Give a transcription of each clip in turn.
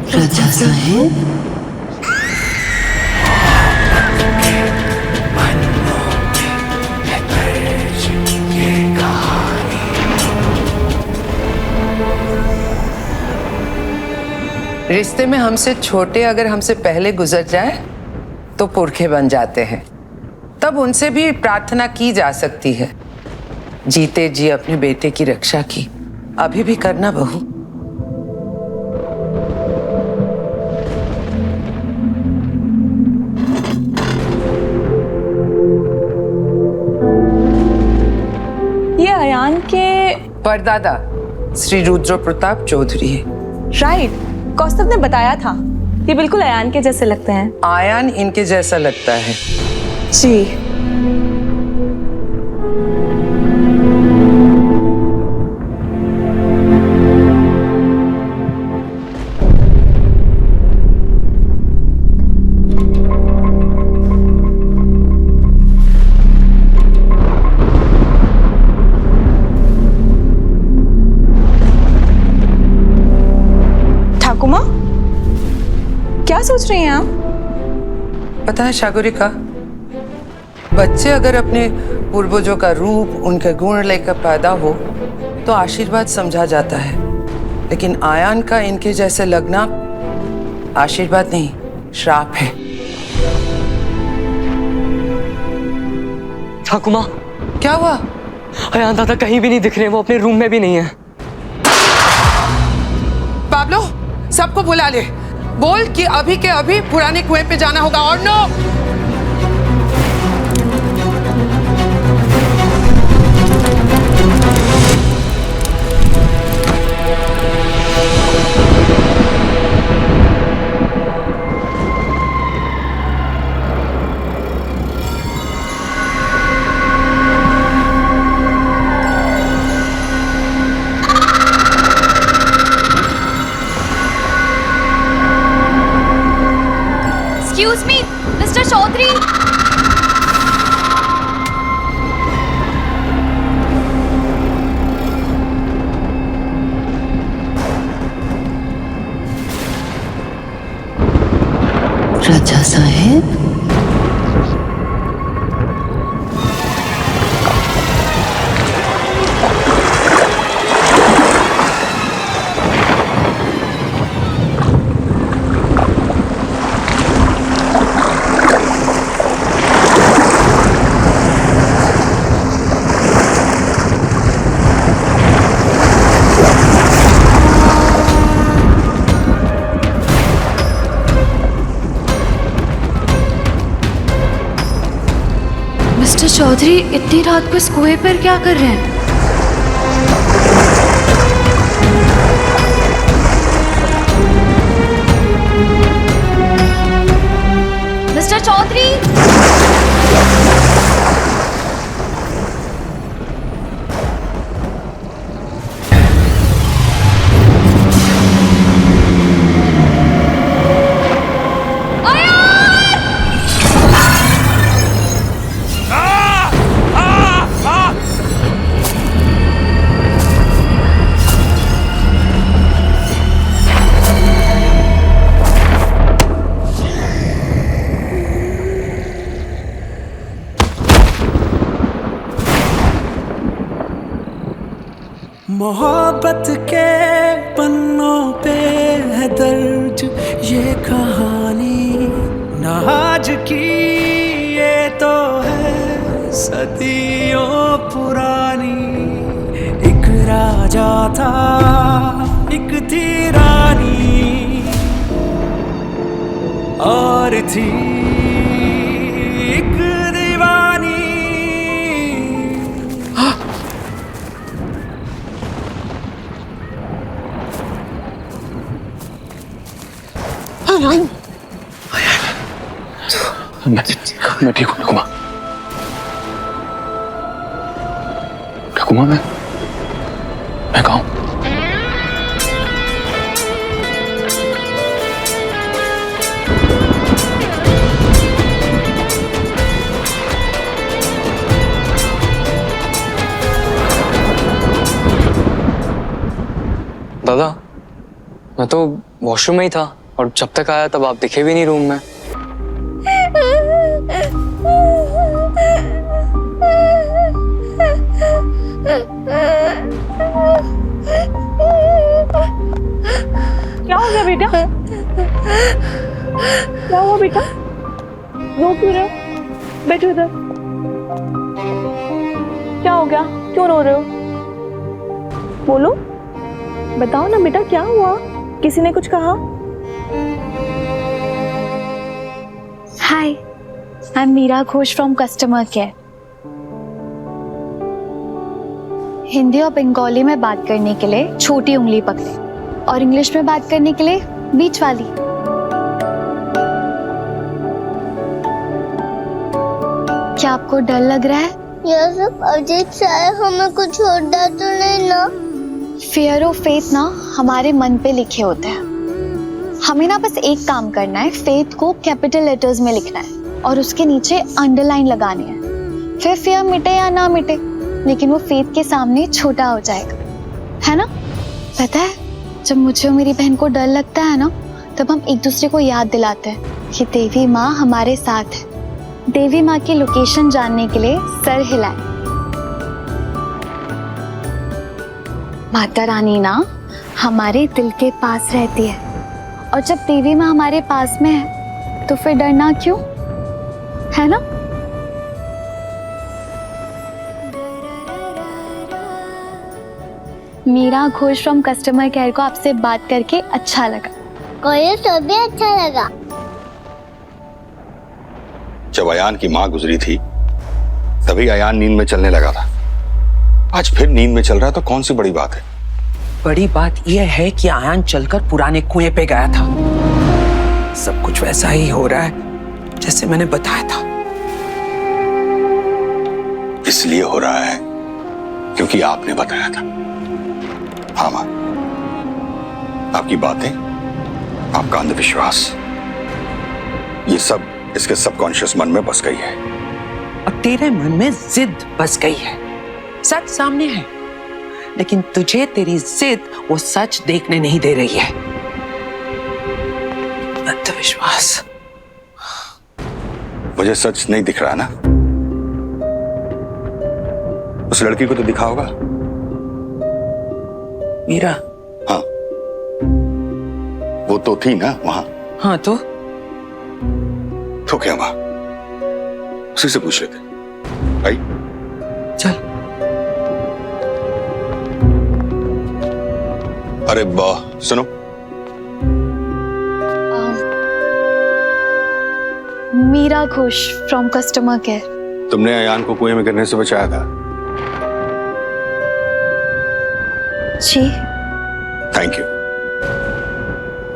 राजा साहेब, रिश्ते में हमसे छोटे अगर हमसे पहले गुजर जाए तो पुरखे बन जाते हैं। तब उनसे भी प्रार्थना की जा सकती है, जीते जी अपने बेटे की रक्षा की। अभी भी करना बहू। ये अयान के परदादा श्री रुद्र प्रताप चौधरी है। राइट, कौस्तभ ने बताया था। ये बिल्कुल अयान के जैसे लगते हैं। आयान इनके जैसा लगता है। जी। ठाकुमा, क्या सोच रही हैं आप? पता है शागुरिका, बच्चे अगर अपने पूर्वजों का रूप, उनके गुण लेकर पैदा हो तो आशीर्वाद समझा जाता है, लेकिन आयान का इनके जैसे लगना आशीर्वाद नहीं, श्राप है। ठाकुमा, क्या हुआ? अयान दादा कहीं भी नहीं दिख रहे, वो अपने रूम में भी नहीं है। पाब्लो, सबको बुला ले, बोल कि अभी के अभी पुराने कुएं पे जाना होगा। और no, Excuse me, Mr. Chaudhary. राजा साहेब, मिस्टर चौधरी इतनी रात को इस कुएं पर क्या कर रहे हैं? मिस्टर चौधरी! मोहब्बत के पन्नों पे है दर्ज ये कहानी, ना आज की ये तो है सदियों पुरानी। एक राजा था, एक थी रानी, और थी एक दीवानी। मैं ठीक हूँ ठाकुमा। ठाकुमा, मैं कहाँ हूँ? दादा, मैं तो वॉशरूम में ही था और जब तक आया तब आप दिखे भी नहीं रूम में। क्या हो गया बेटा? क्या हुआ बेटा? रो क्यों रहे हो? बैठो इधर। क्या हो गया? क्यों रो रहे हो? बोलो, बताओ ना बेटा, क्या हुआ? किसी ने कुछ कहा? Hi, I am Meera Ghosh from customer care. Hindi और बंगाली में बात करने के लिए छोटी उंगली पकड़े और इंग्लिश में बात करने के लिए बीच वाली। क्या आपको डर लग रहा है? यह सब अजीब सा है, हमें कुछ होता तो नहीं ना? फियर और फेथ ना हमारे मन पे लिखे होते हैं। हमें ना बस एक काम करना है, फेथ को कैपिटल लेटर्स में लिखना है और उसके नीचे अंडरलाइन लगानी है। फिर फियर मिटे या ना मिटे, लेकिन वो फेथ के सामने छोटा हो जाएगा, है ना? पता है, जब मुझे और मेरी बहन को डर लगता है ना, तब हम एक दूसरे को याद दिलाते हैं कि देवी माँ हमारे साथ है। देवी माँ की लोकेशन जानने के लिए सर हिलाए। माता रानी ना हमारे दिल के पास रहती है, और जब देवी माँ हमारे पास में है तो फिर डरना क्यों, है ना? Meera Ghosh from customer care को आपसे बात करके अच्छा लगा। कोई सभी अच्छा लगा। जब अयान की माँ गुजरी थी तभी अयान नींद में चलने लगा था। आज फिर नींद में चल रहा है तो कौन सी बड़ी बात है? बड़ी बात यह है कि अयान चलकर पुराने कुएं पे गया था। सब कुछ वैसा ही हो रहा है जैसे मैंने बताया था। इसलिए हो रहा है क्योंकि आपने बताया था। हाँ माँ, आपकी बातें, आपका अंधविश्वास, ये सब इसके सबकॉन्शियस मन में बस गई है। और तेरे मन में जिद बस गई है। सच सामने है, लेकिन तुझे तेरी जिद वो सच देखने नहीं दे रही है। अंधविश्वास। मुझे सच नहीं दिख रहा ना? उस लड़की को तो दिखा होगा। मीरा? हाँ, वो तो थी ना वहां। हाँ तो क्या माँ, उसी से पूछ लेते। आई चल। अरे वाह, सुनो, Meera Ghosh from customer care. तुमने अयान को कुएं में गिरने से बचाया था। जी। Thank you.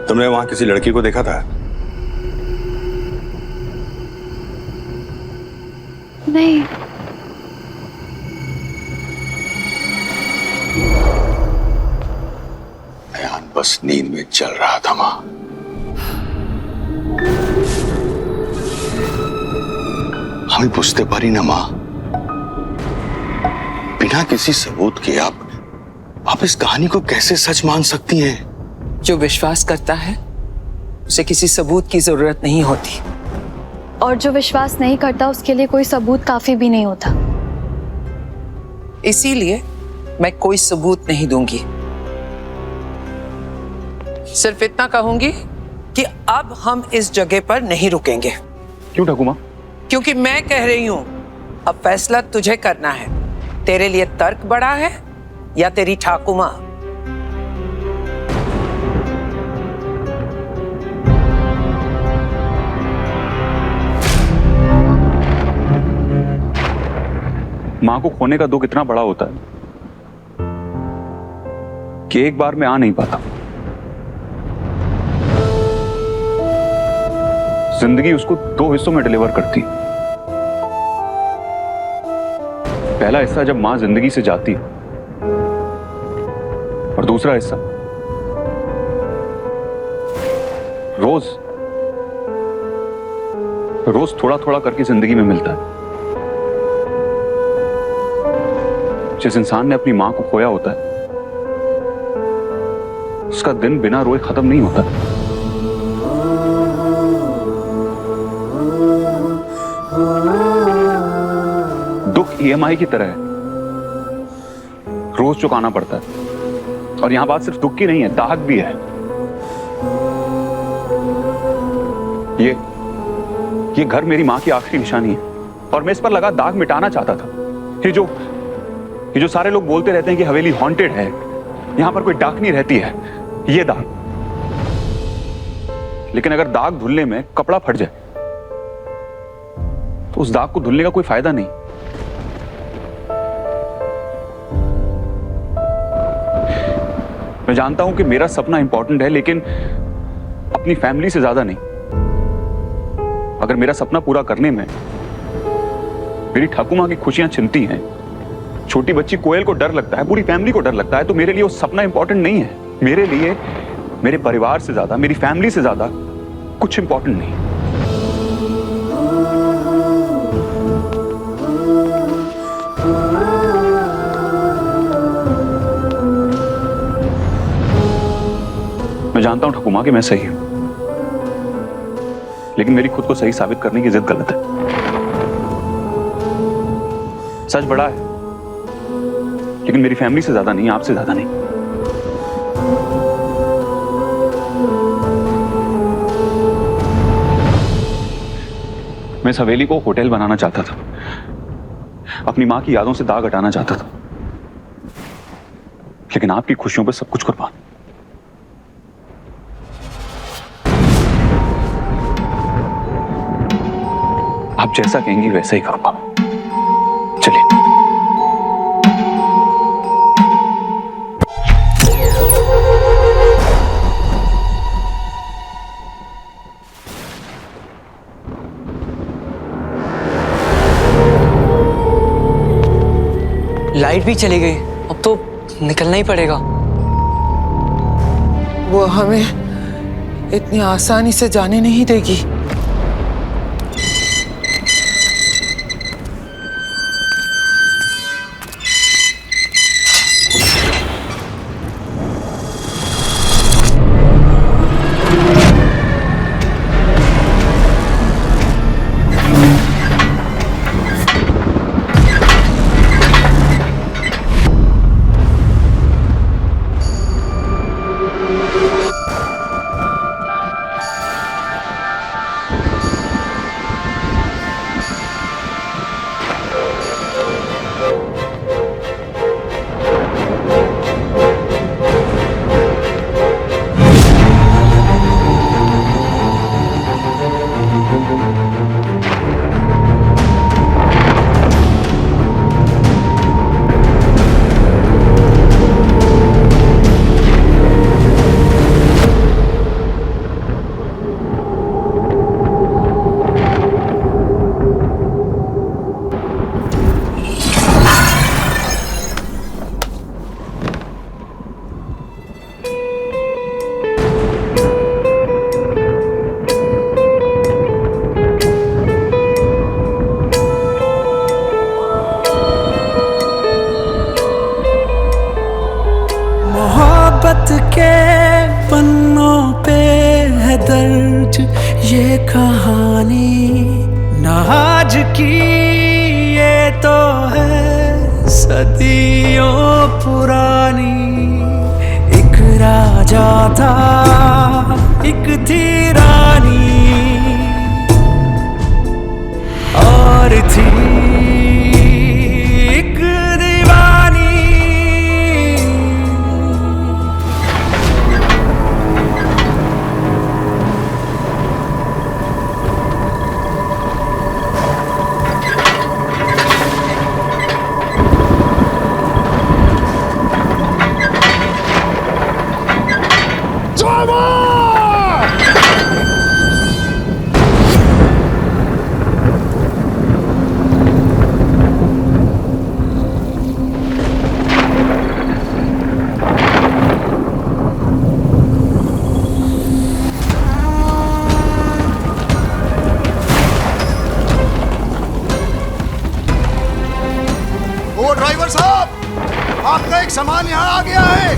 तुमने वहां किसी लड़की को देखा था? नहीं। अयान बस नींद में चल रहा था मां। हमें पूछते पारी ना मां, बिना किसी सबूत के आप इस कहानी को कैसे सच मान सकती हैं? जो विश्वास करता है उसे किसी सबूत की जरूरत नहीं होती। और जो विश्वास नहीं करता उसके लिए कोई सबूत काफी भी नहीं होता। इसीलिए मैं कोई सबूत नहीं दूंगी। सिर्फ इतना कहूंगी कि अब हम इस जगह पर नहीं रुकेंगे। क्यों ठाकुमा? क्योंकि मैं कह रही हूं, अब फैसला तुझे करना है। तेरे लिए तर्क बड़ा है या तेरी ठाकुमा? माँ को खोने का दुख इतना बड़ा होता है कि एक बार में आ नहीं पाता। जिंदगी उसको 2 हिस्सों में डिलीवर करती। पहला हिस्सा जब माँ जिंदगी से जाती और दूसरा हिस्सा रोज थोड़ा थोड़ा करके जिंदगी में मिलता है। जिस इंसान ने अपनी मां को खोया होता है उसका दिन बिना रोए खत्म नहीं होता। दुख EMI की तरह है, रोज चुकाना पड़ता है। और यहां बात सिर्फ दुख की नहीं है, दाग भी है। ये घर मेरी मां की आखिरी निशानी है और मैं इस पर लगा दाग मिटाना चाहता था। ये जो सारे लोग बोलते रहते हैं कि हवेली हॉन्टेड है, यहां पर कोई डाकनी रहती है, ये दाग। लेकिन अगर दाग धुलने में कपड़ा फट जाए तो उस दाग को धुलने का कोई फायदा नहीं। मैं जानता हूं कि मेरा सपना इंपॉर्टेंट है, लेकिन अपनी फैमिली से ज्यादा नहीं। अगर मेरा सपना पूरा करने में मेरी ठाकुमा की खुशियां छिनती हैं, छोटी बच्ची कोयल को डर लगता है, पूरी फैमिली को डर लगता है, तो मेरे लिए वो सपना इंपॉर्टेंट नहीं है। मेरे लिए मेरे परिवार से ज्यादा, मेरी फैमिली से ज्यादा कुछ इंपॉर्टेंट नहीं। मैं जानता हूं ठाकुमा कि मैं सही हूं, लेकिन मेरी खुद को सही साबित करने की जिद गलत है। सच बड़ा है, लेकिन मेरी फैमिली से ज्यादा नहीं, आपसे ज्यादा नहीं। मैं इस हवेली को होटल बनाना चाहता था, अपनी मां की यादों से दाग हटाना चाहता था, लेकिन आपकी खुशियों पर सब कुछ कुर्बान। आप जैसा कहेंगी वैसा ही करूंगा। चलिए। लाइट भी चली गई, अब तो निकलना ही पड़ेगा। वो हमें इतनी आसानी से जाने नहीं देगी। के पन्नों पे है दर्ज ये कहानी, ना आज की ये तो है सदियों पुरानी। एक राजा था, एक थी रानी, और थी एक दीवानी। ड्राइवर साहब, आपका एक सामान यहाँ आ गया है।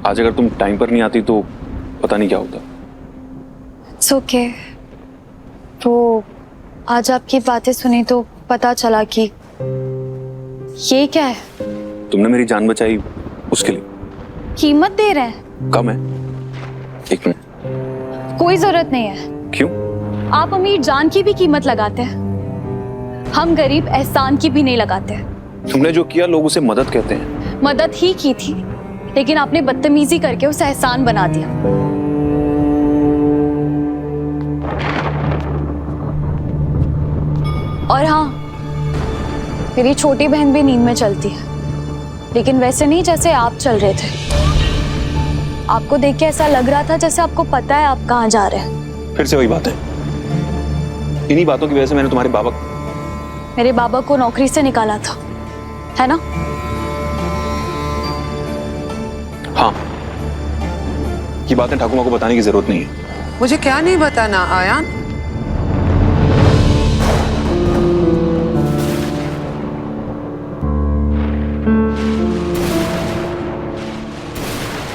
आज अगर तुम टाइम पर नहीं आती तो पता नहीं क्या होता। It's okay. तो आज आपकी बातें सुनी तो पता चला कि ये क्या है। तुमने मेरी जान बचाई, उसके लिए कीमत दे रहे हैं। कम है। एक मिनट। कोई जरूरत नहीं है। क्यों? आप अमीर जान की भी कीमत लगाते हैं, हम गरीब एहसान की भी नहीं लगाते। तुमने जो किया लोग उसे मदद कहते हैं। मदद ही की थी, लेकिन आपने बदतमीजी करके उसे एहसान बना दिया। और हाँ, मेरी छोटी बहन भी नींद में चलती है, लेकिन वैसे नहीं जैसे आप चल रहे थे। आपको देख के ऐसा लग रहा था जैसे आपको पता है आप कहाँ जा रहे हैं। फिर से वही बात है। इन्हीं बातों की वजह से मैंने मेरे बाबा को नौकरी से निकाला था, है ना? हाँ, ये बातें ठाकुमा को बताने की जरूरत नहीं है। मुझे क्या नहीं बताना आयान?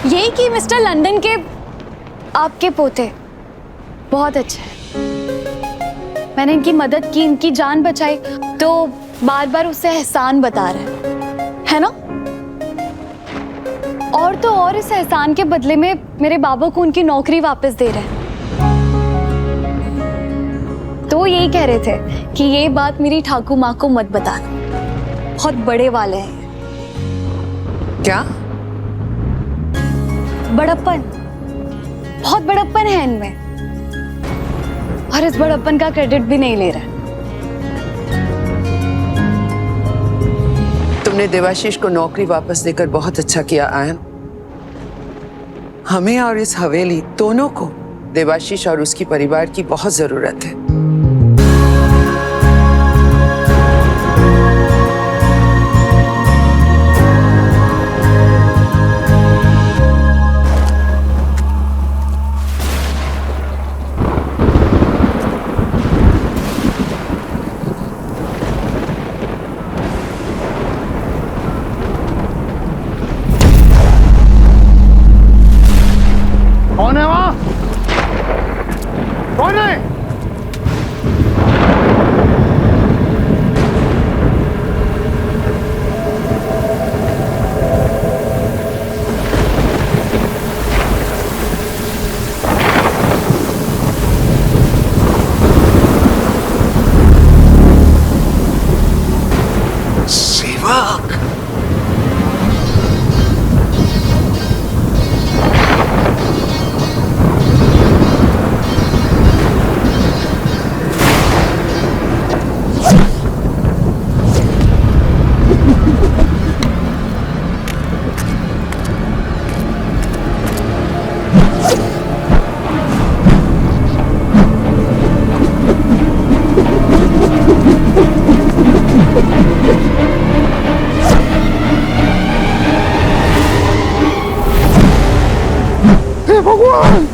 यही कि मिस्टर लंदन के आपके पोते बहुत अच्छे हैं। मैंने इनकी मदद की, इनकी जान बचाई, तो बार बार उससे एहसान बता रहे है ना? और तो और इस एहसान के बदले में मेरे बाबा को उनकी नौकरी वापस दे रहे हैं। तो यही कह रहे थे कि ये बात मेरी ठाकुर माँ को मत बताना, बहुत बड़े वाले हैं। क्या? बड़प्पन, बहुत बड़प्पन है इनमें, और इस बड़प्पन का क्रेडिट भी नहीं ले रहा। तुमने देवाशीष को नौकरी वापस देकर बहुत अच्छा किया आयन। हमें और इस हवेली दोनों को देवाशीष और उसकी परिवार की बहुत जरूरत है। कौन है वहां? कौन है? सेवक, भगवान!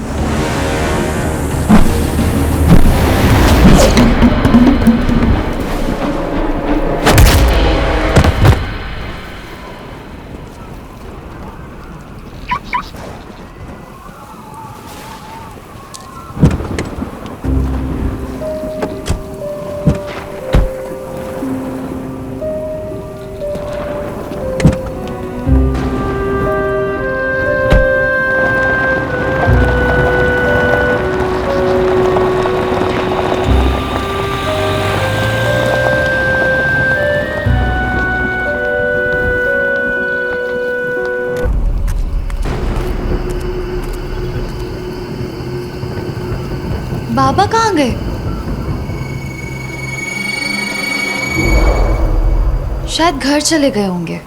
बाबा कहाँ गए? शायद घर चले गए होंगे।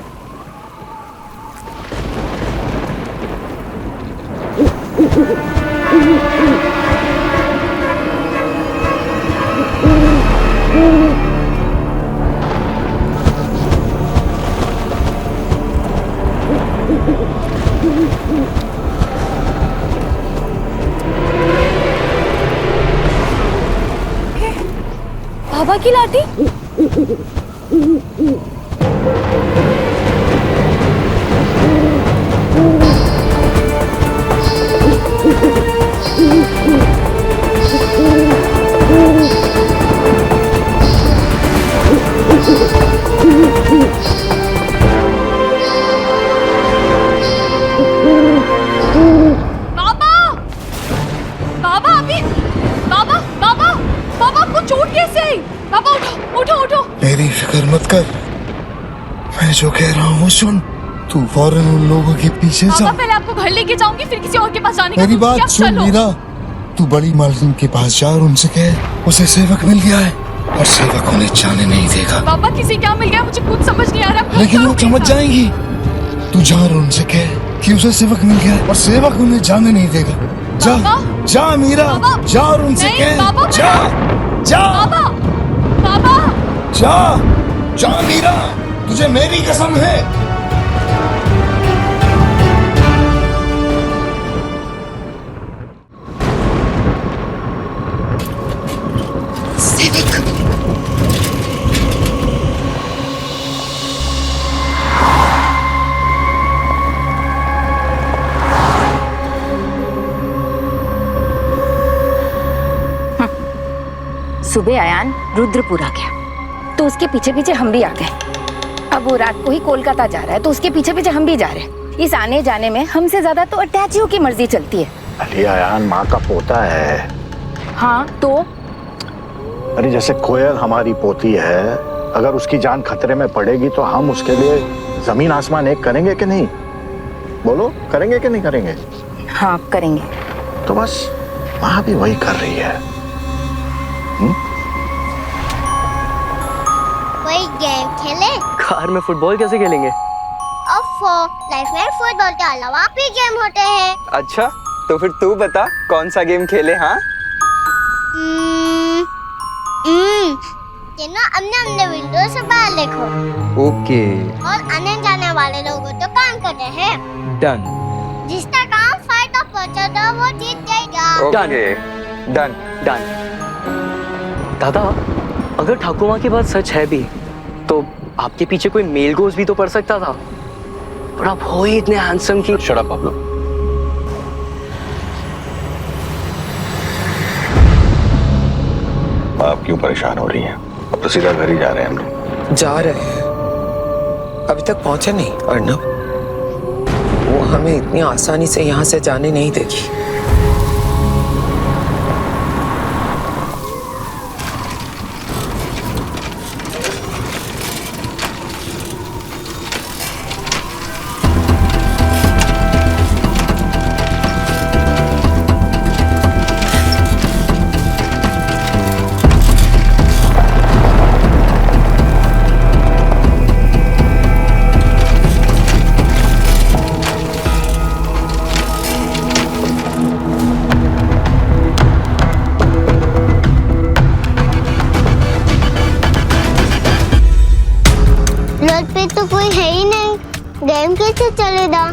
बाबा की लाठी? मैं जो कह रहा हूँ वो सुन। तू फौरन उन लोगों के पीछे जा। पहले आपको घर लेके जाऊंगी, फिर किसी और के पास जाने का। मेरी बात सुन मीरा, तू बड़ी मालकिन के पास जा और उनसे कह उसे सेवक मिल गया है और सेवक उन्हें जाने नहीं देगा। पापा किसी क्या मिल गया, मुझे कुछ समझ नहीं आ रहा। लेकिन वो समझ जाएंगी। तू जा और उनसे कह कि उसे सेवक मिल गया है और सेवक उन्हें जाने नहीं देगा। जा जा मीरा, जा और उनसे कह। जा जा जा जा मीरा, तुझे मेरी कसम है। सुबह अयान रुद्रपुर आ गया तो उसके पीछे पीछे हम भी आ गए। अब वो रात को ही कोलकाता जा रहा है तो उसके पीछे पीछे हम भी जा रहे हैं। इस आने जाने में हमसे ज्यादा तो अटैचियों की मर्जी चलती है। अरे अयान माँ का पोता है। हाँ तो अरे जैसे कोयल हमारी पोती है, अगर उसकी जान खतरे में पड़ेगी तो हम उसके लिए जमीन आसमान एक करेंगे कि नहीं? बोलो, करेंगे कि नहीं करेंगे? हाँ करेंगे। तो बस माँ भी वही कर रही है। कोई गेम खेले? कार में फुटबॉल कैसे खेलेंगे? लाइफ में फुटबॉल के अलावा भी गेम होते हैं। अच्छा तो फिर तू बता कौन सा गेम खेले? हाँ तीनों अपने विंडो से बाहर देखो। ओके। और आने जाने वाले लोगों तो काम करते हैं। डन। जिसका काम फाइट ऑफ पहुंचा था वो जीत जाएगा। Okay done done. दादा अगर ठाकुर माँ की बात सच है भी तो आपके पीछे कोई मेल गोज भी तो पड़ सकता था, पर आप हो ही इतने हैंडसम कि। Shut up Pablo. आप क्यों परेशान हो रही हैं? अब तो सीधा घर ही जा रहे हैं हम लोग। जा रहे हैं, अभी तक पहुंचे नहीं अर्नब। वो हमें इतनी आसानी से यहाँ से जाने नहीं देगी। पे तो कोई है ही नहीं, गेम कैसे चलेगा?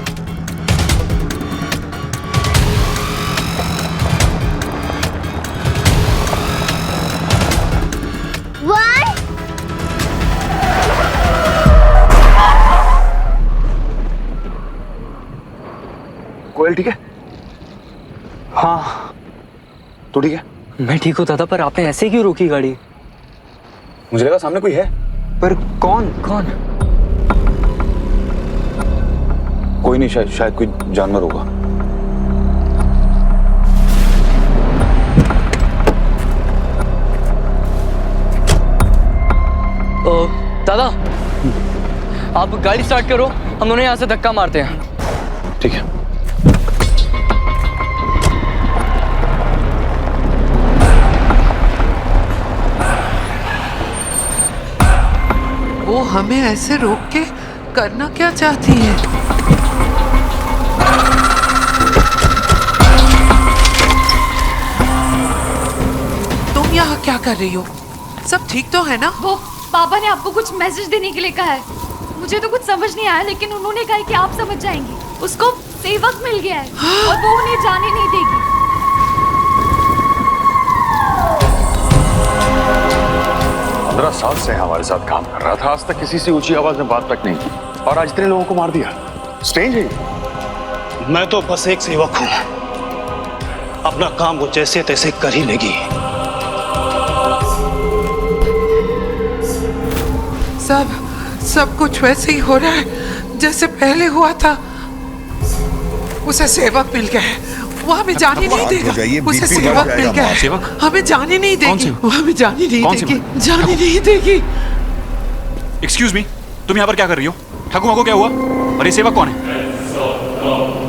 कोयल ठीक है? हाँ तो ठीक है। मैं ठीक हूँ दादा, पर आपने ऐसे क्यों रोकी गाड़ी? मुझे लगा सामने कोई है। पर कौन? कोई नहीं, शायद कोई जानवर होगा। दादा आप गाड़ी स्टार्ट करो, हम दोनों यहाँ से धक्का मारते हैं। ठीक है। वो हमें ऐसे रोक के करना क्या चाहती है? तुम यहाँ क्या कर रही हो? सब ठीक तो है ना? वो पापा ने आपको कुछ मैसेज देने के लिए कहा है। मुझे तो कुछ समझ नहीं आया, लेकिन उन्होंने कहा कि आप समझ जाएंगी। उसको सेवक मिल गया है और वो उन्हें जाने नहीं देगी। 15 साल से हमारे साथ काम कर रहा था, आज तक किसी से ऊंची आवाज में बात तक नहीं की, और आज इतने लोगों को मार दिया। स्ट्रेंज है। मैं तो बस एक सेवक हूं, अपना काम वो जैसे तैसे कर ही लेगी। सब कुछ वैसे ही हो रहा है जैसे पहले हुआ था। उसे सेवक मिल गया है, वो हमें जाने नहीं देगा। उसे सेवक मिल गया है, हमें जाने नहीं देगी। वो हमें जाने नहीं देगी, जाने नहीं देगी। एक्सक्यूज मी, तुम यहाँ पर क्या कर रही हो? ठाकुमा को क्या हुआ? और ये सेवक कौन है?